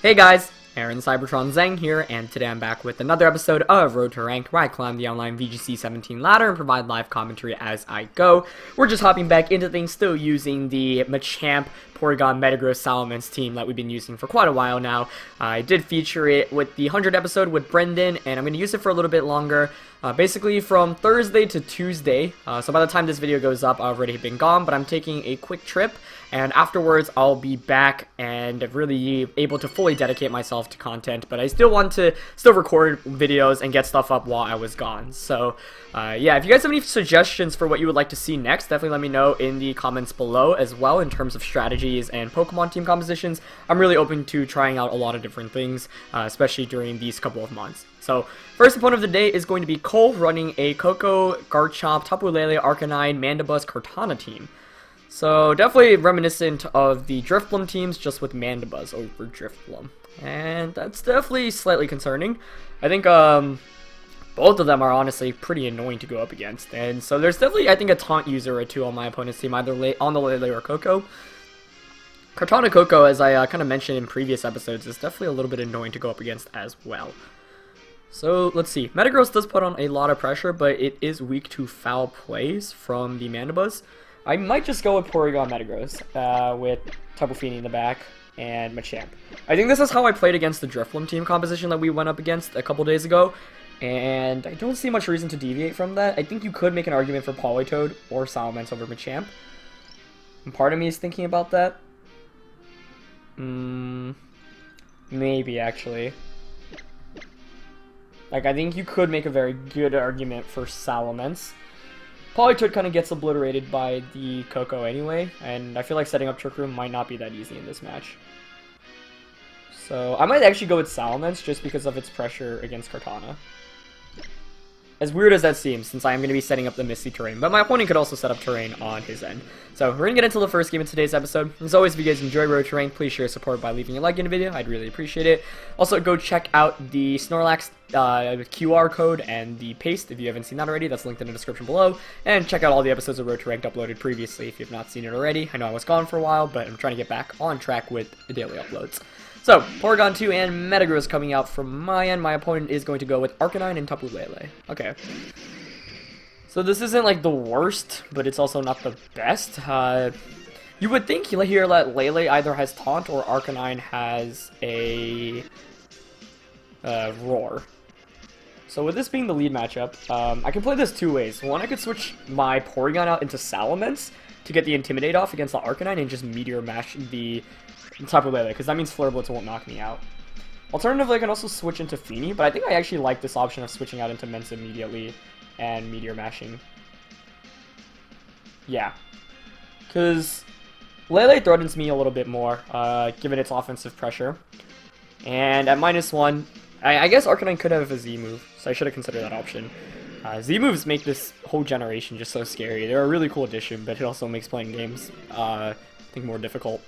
Hey guys, Aaron Cybertron Zhang here, and today I'm back with another episode of Road to Rank, where I climb the online VGC 17 ladder and provide live commentary as I go. We're just hopping back into things, still using the Machamp, Porygon, Metagross, Salamence team that we've been using for quite a while now. I did feature it with the 100th episode with Brendan, and I'm going to use it for a little bit longer. Basically from Thursday to Tuesday, so by the time this video goes up, I've already been gone, but I'm taking a quick trip, and afterwards I'll be back and really able to fully dedicate myself to content, but I still want to record videos and get stuff up while I was gone. So yeah, if you guys have any suggestions for what you would like to see next, definitely let me know in the comments below as well in terms of strategies and Pokemon team compositions. I'm really open to trying out a lot of different things, especially during these couple of months. So, first opponent of the day is going to be Cole, running a Koko, Garchomp, Tapu Lele, Arcanine, Mandibuzz, Kartana team. So, definitely reminiscent of the Drifblim teams, just with Mandibuzz over Drifblim. And that's definitely slightly concerning. I think, both of them are honestly pretty annoying to go up against. And so, there's definitely, I think, a taunt user or two on my opponent's team, either on the Lele or Koko. Kartana Koko, as I kind of mentioned in previous episodes, is definitely a little bit annoying to go up against as well. So, let's see. Metagross does put on a lot of pressure, but it is weak to foul plays from the Mandibuzz. I might just go with Porygon Metagross, with Tapu Fini in the back, and Machamp. I think this is how I played against the Drifblim team composition that we went up against a couple days ago, and I don't see much reason to deviate from that. I think you could make an argument for Politoed or Salamence over Machamp. And part of me is thinking about that. Maybe, actually. Like, I think you could make a very good argument for Salamence. Politoed kind of gets obliterated by the Koko anyway, and I feel like setting up Trick Room might not be that easy in this match. So, I might actually go with Salamence just because of its pressure against Kartana. As weird as that seems, since I am going to be setting up the Misty Terrain, but my opponent could also set up Terrain on his end. So, we're going to get into the first game of today's episode. As always, if you guys enjoy Road to Rank, please share support by leaving a like in the video. I'd really appreciate it. Also, go check out the Snorlax QR code and the paste if you haven't seen that already. That's linked in the description below. And check out all the episodes of Road to Rank uploaded previously if you've not seen it already. I know I was gone for a while, but I'm trying to get back on track with the daily uploads. So, Porygon 2 and Metagross coming out from my end. My opponent is going to go with Arcanine and Tapu Lele. Okay. So this isn't like the worst, but it's also not the best. You would think here that Lele either has Taunt or Arcanine has a Roar. So with this being the lead matchup, I can play this two ways. One, I could switch my Porygon out into Salamence to get the Intimidate off against the Arcanine and just Meteor Mash the Tapu Lele, because that means Flare Blitz won't knock me out. Alternatively, I can also switch into Fini, but I think I actually like this option of switching out into Mensa immediately and Meteor Mashing. Yeah. Because Lele threatens me a little bit more, given its offensive pressure. And at -1, I guess Arcanine could have a Z move, so I should have considered that option. Z moves make this whole generation just so scary. They're a really cool addition, but it also makes playing games, I think, more difficult.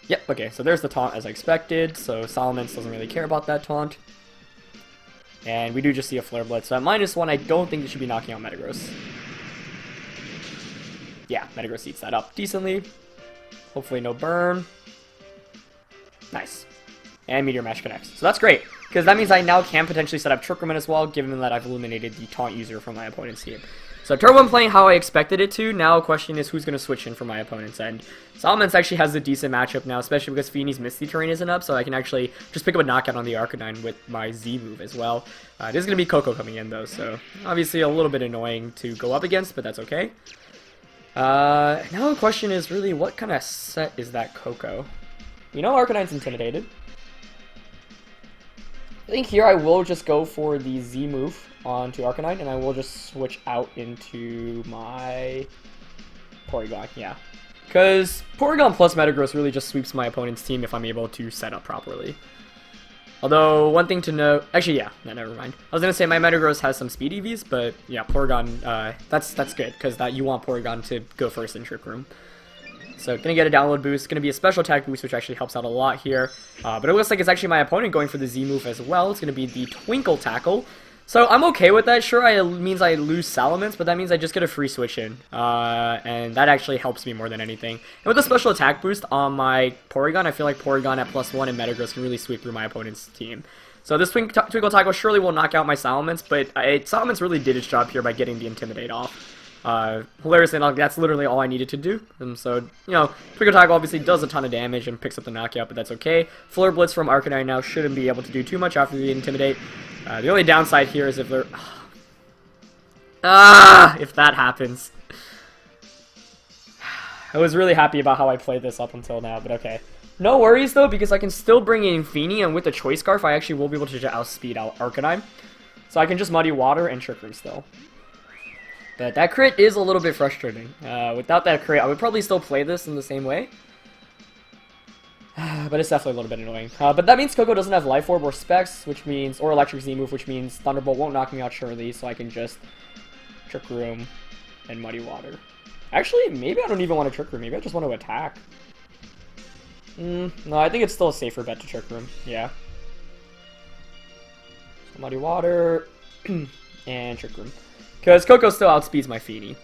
Yep, okay, so there's the taunt as I expected, so Salamence doesn't really care about that taunt. And we do just see a Flare Blitz, so at -1, I don't think it should be knocking out Metagross. Yeah, Metagross eats that up decently. Hopefully no burn. Nice. And Meteor Mash connects, so that's great, because that means I now can potentially set up Trick Room as well, given that I've eliminated the taunt user from my opponent's team. So Turbo playing how I expected it to. Now the question is who's going to switch in for my opponent's end. Salamence actually has a decent matchup now, especially because Fini's Misty Terrain isn't up, so I can actually just pick up a knockout on the Arcanine with my Z move as well. It is going to be Koko coming in though, so obviously a little bit annoying to go up against, but that's okay. Now the question is really what kind of set is that Koko? We know Arcanine's intimidated. I think here I will just go for the Z move onto Arcanine, and I will just switch out into my Porygon, yeah. Because Porygon plus Metagross really just sweeps my opponent's team if I'm able to set up properly. Although, one thing to note, actually, yeah, no, never mind. I was going to say my Metagross has some speed EVs, but yeah, Porygon, that's good, because you want Porygon to go first in Trick Room. So, gonna get a download boost, gonna be a special attack boost, which actually helps out a lot here. But it looks like it's actually my opponent going for the Z move as well. It's gonna be the Twinkle Tackle. So I'm okay with that. Sure, it means I lose Salamence, but that means I just get a free switch in. And that actually helps me more than anything. And with the special attack boost on my Porygon, I feel like Porygon at +1 and Metagross can really sweep through my opponent's team. So this Twinkle Tackle surely will knock out my Salamence, but Salamence really did its job here by getting the Intimidate off. Hilarious, and that's literally all I needed to do. And so, you know, Twinkle Tackle obviously does a ton of damage and picks up the knockout, but that's okay. Flare Blitz from Arcanine now shouldn't be able to do too much after the Intimidate. The only downside here is if they're... if that happens. I was really happy about how I played this up until now, but okay. No worries, though, because I can still bring in Feeny, and with the Choice Scarf, I actually will be able to outspeed Arcanine. So I can just Muddy Water and Trick Room still. But that crit is a little bit frustrating. Without that crit, I would probably still play this in the same way. But it's definitely a little bit annoying. But that means Coco doesn't have Life Orb or Specs, which means, or Electric Z move, which means Thunderbolt won't knock me out surely, so I can just Trick Room and Muddy Water. Actually, maybe I don't even want to Trick Room. Maybe I just want to attack. No, I think it's still a safer bet to Trick Room. Yeah. So Muddy Water and Trick Room. Because Coco still outspeeds my Feeny.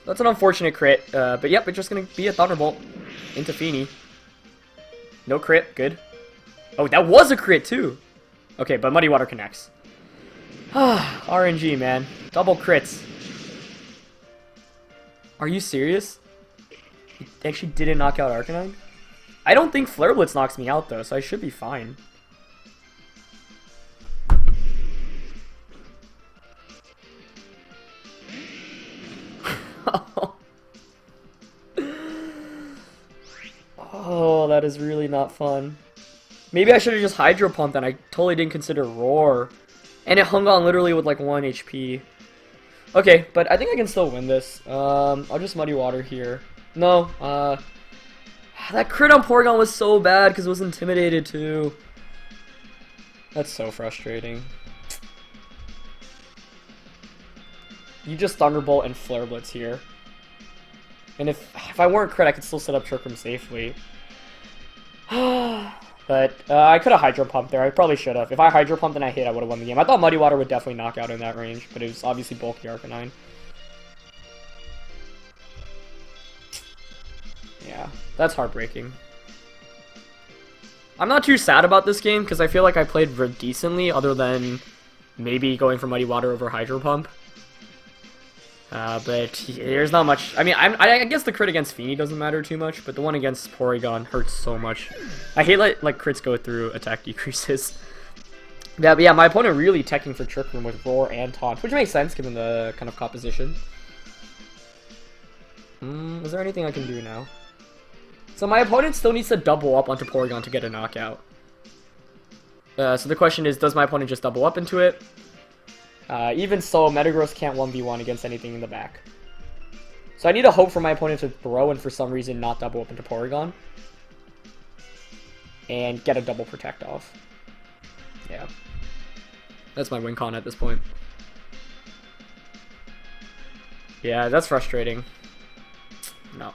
That's an unfortunate crit, but yep, it's just going to be a Thunderbolt into Feeny. No crit, good. Oh, that was a crit too! Okay, but Muddy Water connects. RNG, man. Double crits. Are you serious? It actually didn't knock out Arcanine? I don't think Flare Blitz knocks me out though, so I should be fine. Oh, that is really not fun. Maybe I should have just Hydro Pumped and I totally didn't consider Roar. And it hung on literally with like 1 HP. Okay, but I think I can still win this. I'll just Muddy Water here. No, that crit on Porygon was so bad because it was intimidated too. That's so frustrating. You just Thunderbolt and Flare Blitz here. And if I weren't crit, I could still set up Trick Room safely. But I could have Hydro Pumped there. I probably should have. If I Hydro Pumped and I hit, I would have won the game. I thought Muddy Water would definitely knock out in that range, but it was obviously bulky Arcanine. Yeah, that's heartbreaking. I'm not too sad about this game because I feel like I played decently, other than maybe going for Muddy Water over Hydro Pump. But there's not much. I mean, I guess the crit against Feeny doesn't matter too much, but the one against Porygon hurts so much. I hate like crits go through attack decreases. Yeah, but yeah, my opponent really teching for Trick Room with Roar and Taunt, which makes sense given the kind of composition. Is there anything I can do now? So my opponent still needs to double up onto Porygon to get a knockout. So the question is, does my opponent just double up into it? Even so, Metagross can't 1v1 against anything in the back. So I need to hope for my opponent to throw and for some reason not double up into Porygon. And get a double protect off. Yeah. That's my win con at this point. Yeah, that's frustrating. No.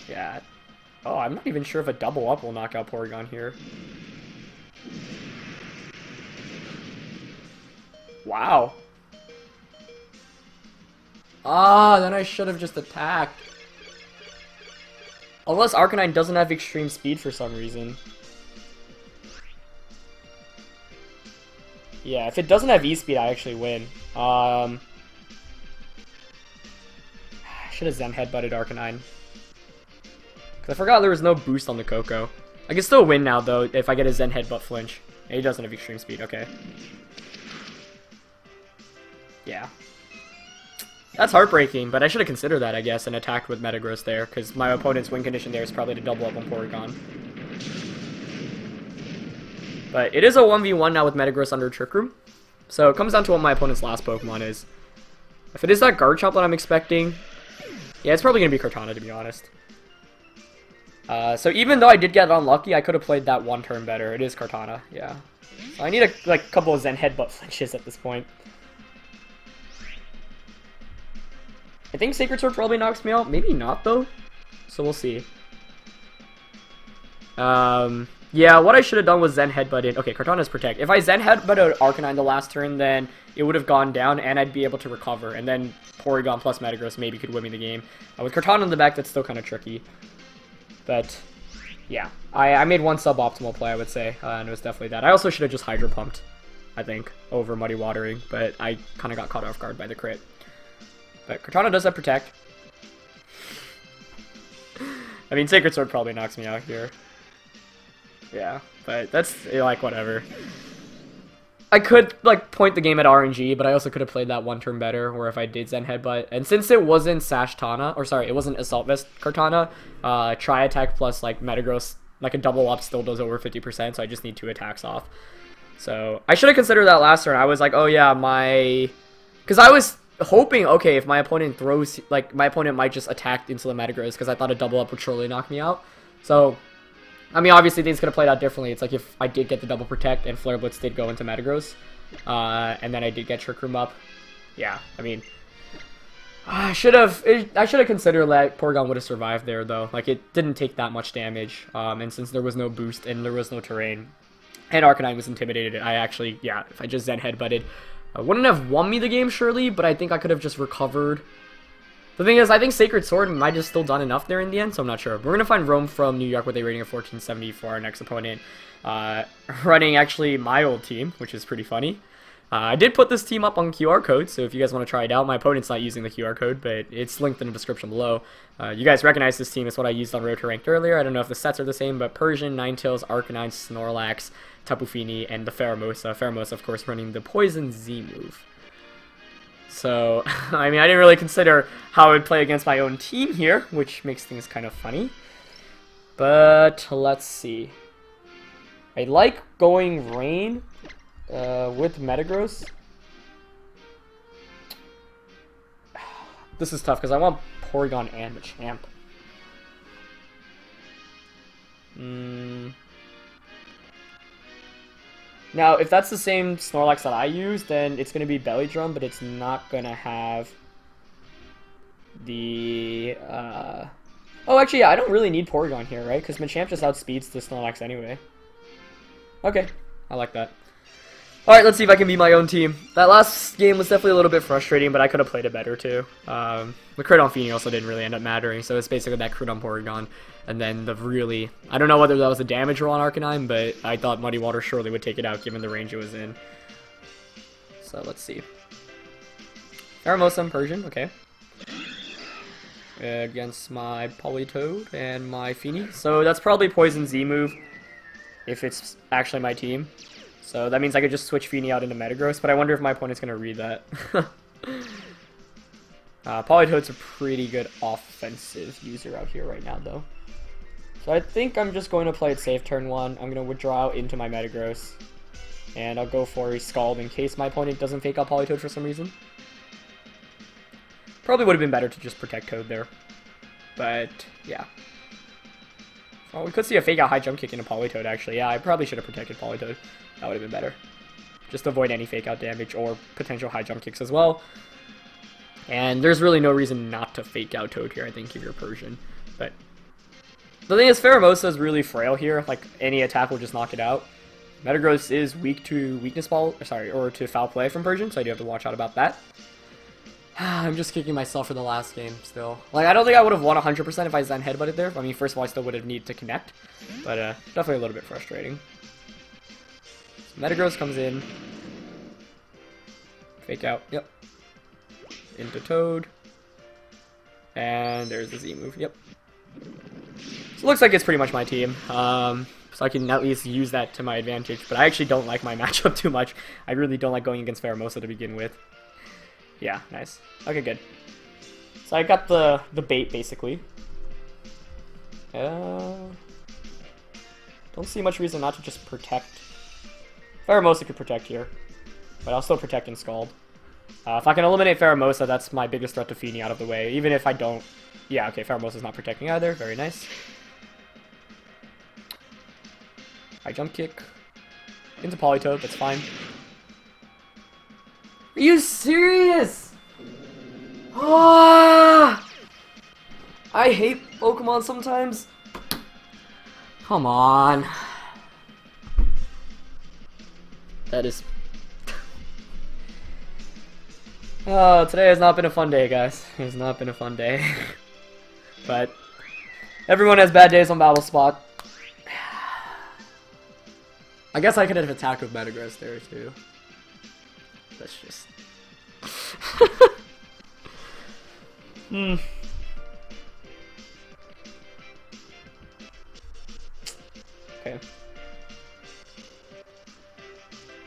Yeah. Oh, I'm not even sure if a double up will knock out Porygon here. Wow. Ah, then I should have just attacked. Unless Arcanine doesn't have extreme speed for some reason. Yeah, if it doesn't have E-speed, I actually win. I should have Zen Headbutted Arcanine. Because I forgot there was no boost on the Coco. I can still win now, though, if I get a Zen Headbutt flinch. And he doesn't have extreme speed, okay. Yeah. That's heartbreaking, but I should have considered that, I guess, and attacked with Metagross there, because my opponent's win condition there is probably to double up on Porygon. But it is a 1v1 now with Metagross under Trick Room. So it comes down to what my opponent's last Pokemon is. If it is that Garchomp that I'm expecting, yeah, it's probably going to be Kartana, to be honest. So even though I did get unlucky, I could have played that one turn better. It is Kartana, yeah. So I need a couple of Zen Headbutt flinches at this point. I think Sacred Sword probably knocks me out. Maybe not, though. So we'll see. Yeah, what I should have done was Zen Headbutted. Okay, Kartana's Protect. If I Zen Headbutted Arcanine the last turn, then it would have gone down, and I'd be able to recover. And then Porygon plus Metagross maybe could win me the game. With Kartana in the back, that's still kind of tricky. But, yeah. I made one suboptimal play, I would say, and it was definitely that. I also should have just Hydro Pumped, I think, over Muddy Watering, but I kind of got caught off guard by the crit. But Kartana does have Protect. I mean, Sacred Sword probably knocks me out here. Yeah, but that's, like, whatever. I could, like, point the game at RNG, but I also could have played that one turn better, or if I did Zen Headbutt. And since it wasn't Sash Tana, or sorry, it wasn't Assault Vest Kartana, Tri-Attack plus, like, Metagross, like, a double up still does over 50%, so I just need 2 attacks off. So, I should have considered that last turn. I was like, oh yeah, because I was hoping, okay, if my opponent throws, like, my opponent might just attack into the Metagross, because I thought a double up would surely knock me out. So, I mean, obviously things could have played out differently. It's like if I did get the double protect and Flare Blitz did go into Metagross, and then I did get Trick Room up. Yeah, I mean, I should have considered that Porygon would have survived there though. Like, it didn't take that much damage, and since there was no boost and there was no terrain, and Arcanine was intimidated, I actually, yeah, if I just Zen Headbutted, I wouldn't have won me the game surely, but I think I could have just recovered. The thing is, I think Sacred Sword might have still done enough there in the end, so I'm not sure. We're going to find Rome from New York with a rating of 1470 for our next opponent. Running, actually, my old team, which is pretty funny. I did put this team up on QR code, so if you guys want to try it out, my opponent's not using the QR code, but it's linked in the description below. You guys recognize this team. It's what I used on Road to Ranked earlier. I don't know if the sets are the same, but Persian, Ninetales, Arcanine, Snorlax, Tapu Fini, and the Pheromosa. Pheromosa, of course, running the Poison Z move. So, I mean, I didn't really consider how I would play against my own team here, which makes things kind of funny. But, let's see. I like going Rain with Metagross. This is tough, because I want Porygon and Machamp. Now, if that's the same Snorlax that I use, then it's going to be Belly Drum, but it's not going to have the... Oh, actually, yeah, I don't really need Porygon here, right? Because Machamp just outspeeds the Snorlax anyway. Okay, I like that. Alright, let's see if I can beat my own team. That last game was definitely a little bit frustrating, but I could have played it better, too. The crit on Fini also didn't really end up mattering, so it's basically that crit on Porygon. And then the really... I don't know whether that was a damage roll on Arcanine, but I thought Muddy Water surely would take it out, given the range it was in. So, let's see. Pheromosa and Persian, okay. Against my Politoed and my Fini. So, that's probably Poison Z move, if it's actually my team. So that means I could just switch Fini out into Metagross, but I wonder if my opponent's going to read that. Politoed's a pretty good offensive user out here right now, though. So I think I'm just going to play it safe turn 1. I'm going to withdraw into my Metagross. And I'll go for a Scald in case my opponent doesn't fake out Politoed for some reason. Probably would have been better to just protect Toad there. But, yeah. Well, we could see a fake out high jump kick into Politoed, actually. Yeah, I probably should have protected Politoed. That would have been better. Just avoid any fake out damage or potential high jump kicks as well. And there's really no reason not to fake out Toad here, I think, if you're Persian. But the thing is, Pheromosa is really frail here. Like, any attack will just knock it out. Metagross is weak to weakness ball, or to foul play from Persian, so I do have to watch out about that. I'm just kicking myself for the last game still. Like, I don't think I would have won 100% if I Zen Headbutted there. I mean, first of all, I still would have needed to connect. But definitely a little bit frustrating. Metagross comes in. Fake out. Yep. Into Toad. And there's the Z move. Yep. So it looks like it's pretty much my team. So I can at least use that to my advantage. But I actually don't like my matchup too much. I really don't like going against Pheromosa to begin with. Yeah, nice. Okay, good. So I got the bait, basically. Don't see much reason not to just protect. Pheromosa could protect here, but I'll still protect and Scald. If I can eliminate Pheromosa, that's my biggest threat to Fini out of the way. Even if I don't... Yeah, okay, Pheromosa's not protecting either. Very nice. High jump kick. Into Politoed, that's fine. Are you serious? Ah! I hate Pokemon sometimes. Come on. That is... Oh, today has not been a fun day, guys. It has not been a fun day. But everyone has bad days on Battle Spot. I guess I could have attacked with Metagross there, too. That's just... Okay.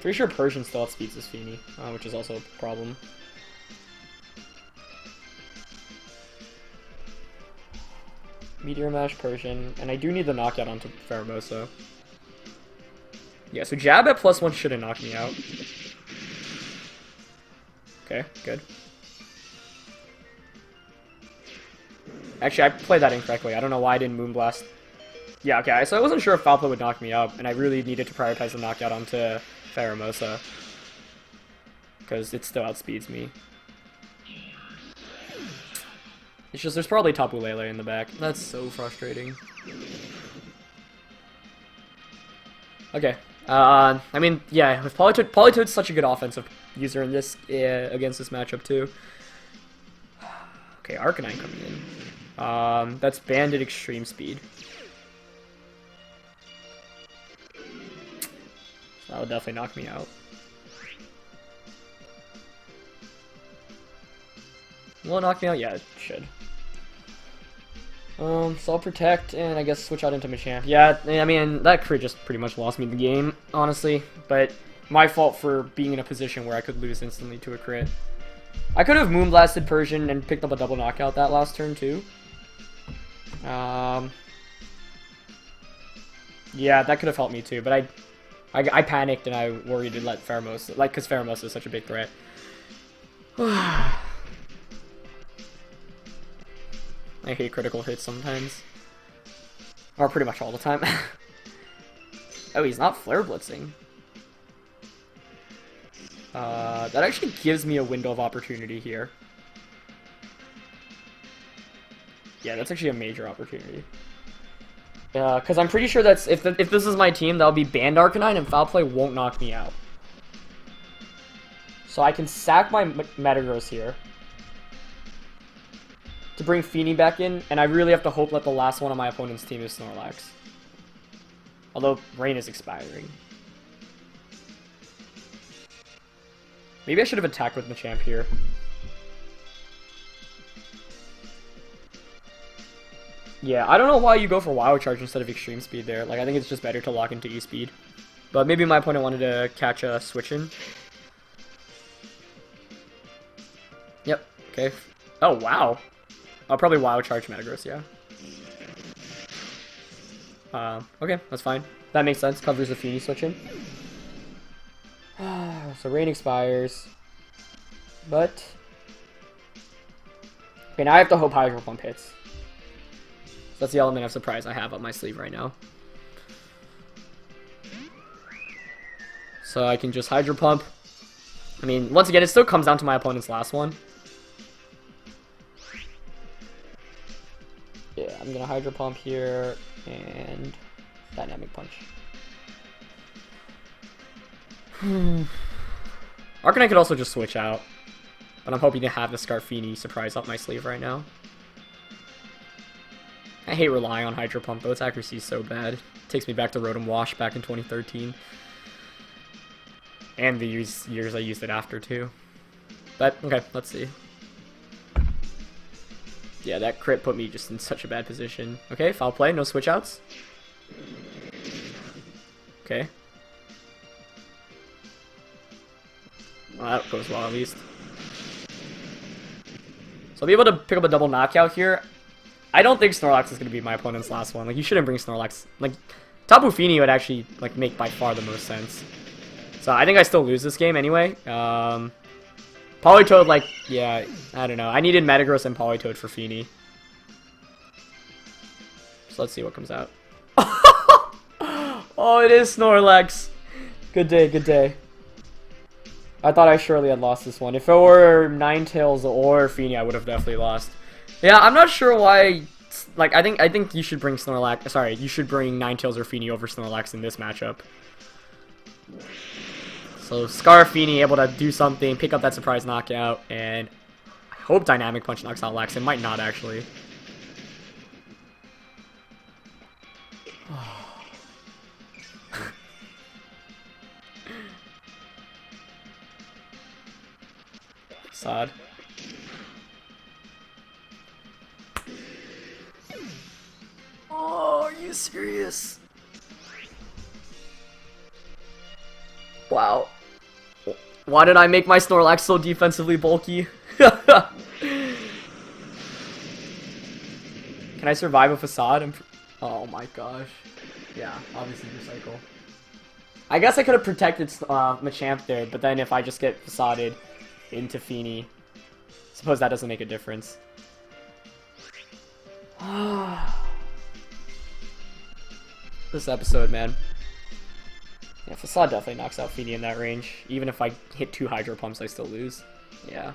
Pretty sure Persian still outspeeds this Feeny, which is also a problem. Meteor Mash, Persian, and I do need the knockout onto Pheromosa. Yeah, so Jab at +1 shouldn't knock me out. Okay, good. Actually, I played that incorrectly. I don't know why I didn't Moonblast. Yeah, okay, so I wasn't sure if Foul Play would knock me out, and I really needed to prioritize the knockout onto Pheromosa. Because it still outspeeds me. It's just, there's probably Tapu Lele in the back. That's so frustrating. Okay. I mean, yeah, with Politoed's such a good offensive user in this, against this matchup, too. Okay, Arcanine coming in. That's Banded Extreme Speed. That would definitely knock me out. Will it knock me out? Yeah, it should. So I'll Protect, and I guess switch out into Machamp. Yeah, I mean, that crit just pretty much lost me the game, honestly. But my fault for being in a position where I could lose instantly to a crit. I could have Moonblasted Persian and picked up a double knockout that last turn, too. Yeah, that could have helped me, too. But I panicked, and I worried to let Pheromosa... Like, because Pheromosa is such a big threat. I hate critical hits sometimes. Or pretty much all the time. Oh, he's not Flare Blitzing. That actually gives me a window of opportunity here. Yeah, that's actually a major opportunity. Because I'm pretty sure that's... If this is my team, that'll be Band Arcanine, and Foul Play won't knock me out. So I can sack my Metagross here to bring Feeny back in, and I really have to hope that the last one on my opponent's team is Snorlax. Although, Rain is expiring. Maybe I should have attacked with Machamp here. Yeah, I don't know why you go for Wild Charge instead of Extreme Speed there. Like, I think it's just better to lock into E-Speed. But maybe my opponent wanted to catch a switch in. Yep, okay. Oh, wow. I'll probably Wild Charge Metagross, yeah. Okay, that's fine. That makes sense. Covers the Feeny switch in. So Rain expires. But... okay, now I have to hope Hydro Pump hits. That's the element of surprise I have up my sleeve right now. So I can just Hydro Pump. I mean, once again, it still comes down to my opponent's last one. Yeah, I'm gonna Hydro Pump here, and Dynamic Punch. Arcanine could also just switch out, but I'm hoping to have the Scarfini surprise up my sleeve right now. I hate relying on Hydro Pump, though. Its accuracy is so bad. It takes me back to Rotom Wash back in 2013. And the years I used it after, too. But, okay, let's see. Yeah, that crit put me just in such a bad position. Okay, Foul Play, no switch outs. Okay. Well, that goes well, at least. So I'll be able to pick up a double knockout here. I don't think Snorlax is going to be my opponent's last one. Like, you shouldn't bring Snorlax. Like, Tapu Fini would actually, like, make by far the most sense. So I think I still lose this game anyway. Politoed, like, yeah, I don't know. I needed Metagross and Politoed for Feeny. So let's see what comes out. Oh, it is Snorlax. Good day, good day. I thought I surely had lost this one. If it were Ninetales or Feeny, I would have definitely lost. Yeah, I'm not sure why like, I think you should bring Snorlax. Sorry, you should bring Ninetales or Feeny over Snorlax in this matchup. So Scarfini able to do something, pick up that surprise knockout, and I hope Dynamic Punch knocks out Lax. It might not actually. Sad. Oh, are you serious? Wow. Why did I make my Snorlax so defensively bulky? Can I survive a Facade? Oh my gosh. Yeah, obviously recycle. I guess I could have protected Machamp there, but then if I just get Facaded into Feeny, suppose that doesn't make a difference. This episode, man. Yeah, Facade definitely knocks out Feeny in that range. Even if I hit 2 Hydro Pumps, I still lose. Yeah.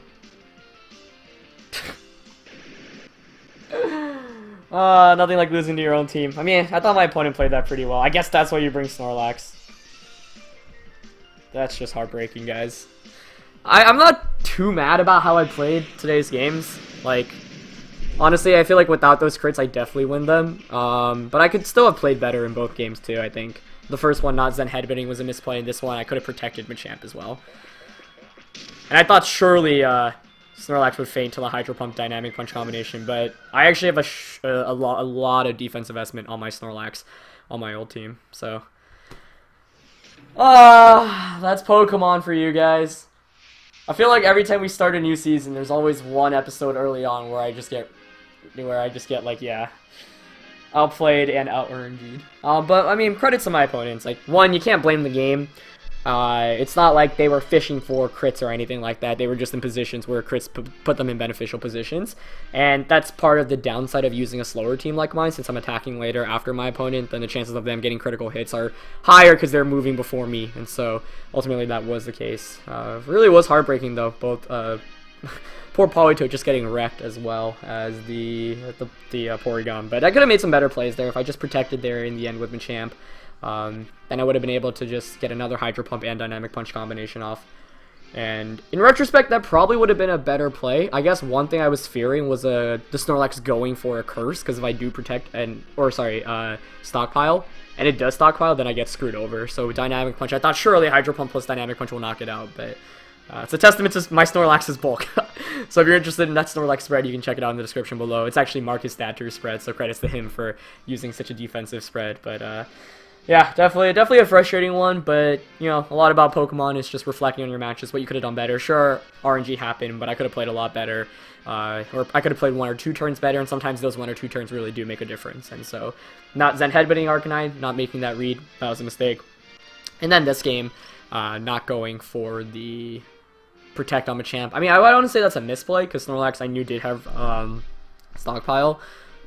Nothing like losing to your own team. I mean, I thought my opponent played that pretty well. I guess that's why you bring Snorlax. That's just heartbreaking, guys. I'm not too mad about how I played today's games. Like, honestly, I feel like without those crits, I definitely win them. But I could still have played better in both games, too, I think. The first one, not Zen headbutting, was a misplay, and this one, I could have protected Machamp as well. And I thought surely Snorlax would faint to the Hydro Pump Dynamic Punch combination, but I actually have a lot of defensive estimate on my Snorlax on my old team, so. That's Pokemon for you guys. I feel like every time we start a new season, there's always one episode early on where I just get like, yeah, outplayed and out-RNG'd. But, I mean, credits to my opponents. Like, one, you can't blame the game. It's not like they were fishing for crits or anything like that. They were just in positions where crits put them in beneficial positions. And that's part of the downside of using a slower team like mine. Since I'm attacking later after my opponent, then the chances of them getting critical hits are higher because they're moving before me. And so, ultimately, that was the case. Really was heartbreaking, though. Both, poor Politoed just getting wrecked as well as the Porygon. But I could have made some better plays there if I just protected there in the end with Machamp. Then I would have been able to just get another Hydro Pump and Dynamic Punch combination off. And in retrospect, that probably would have been a better play. I guess one thing I was fearing was the Snorlax going for a Curse, because if I do Stockpile, and it does Stockpile, then I get screwed over. So Dynamic Punch, I thought surely Hydro Pump plus Dynamic Punch will knock it out, but it's a testament to my Snorlax's bulk. So if you're interested in that Snorlax spread, you can check it out in the description below. It's actually Marcus Thatcher's spread, so credits to him for using such a defensive spread, but yeah, definitely a frustrating one, but, you know, a lot about Pokemon is just reflecting on your matches, what you could have done better. Sure, RNG happened, but I could have played a lot better, or I could have played 1 or 2 turns better, and sometimes those 1 or 2 turns really do make a difference, and so, not Zen headbutting Arcanine, not making that read, that was a mistake. And then this game, not going for the Protect on Machamp. I mean, I don't want to say that's a misplay, because Snorlax I knew did have Stockpile,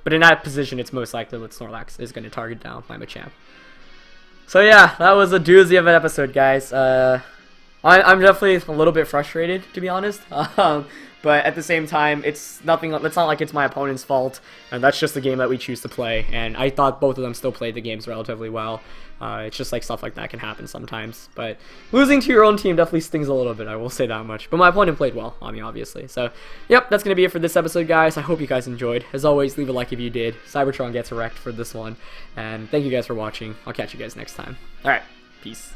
but in that position, it's most likely that Snorlax is going to target down my Machamp. So yeah, that was a doozy of an episode, guys. I'm definitely a little bit frustrated, to be honest. But at the same time, it's not like it's my opponent's fault, and that's just the game that we choose to play. And I thought both of them still played the games relatively well. It's just like stuff like that can happen sometimes. But losing to your own team definitely stings a little bit, I will say that much. But my opponent played well on me, obviously. So, yep, that's going to be it for this episode, guys. I hope you guys enjoyed. As always, leave a like if you did. Cybertron gets wrecked for this one. And thank you guys for watching. I'll catch you guys next time. Alright, peace.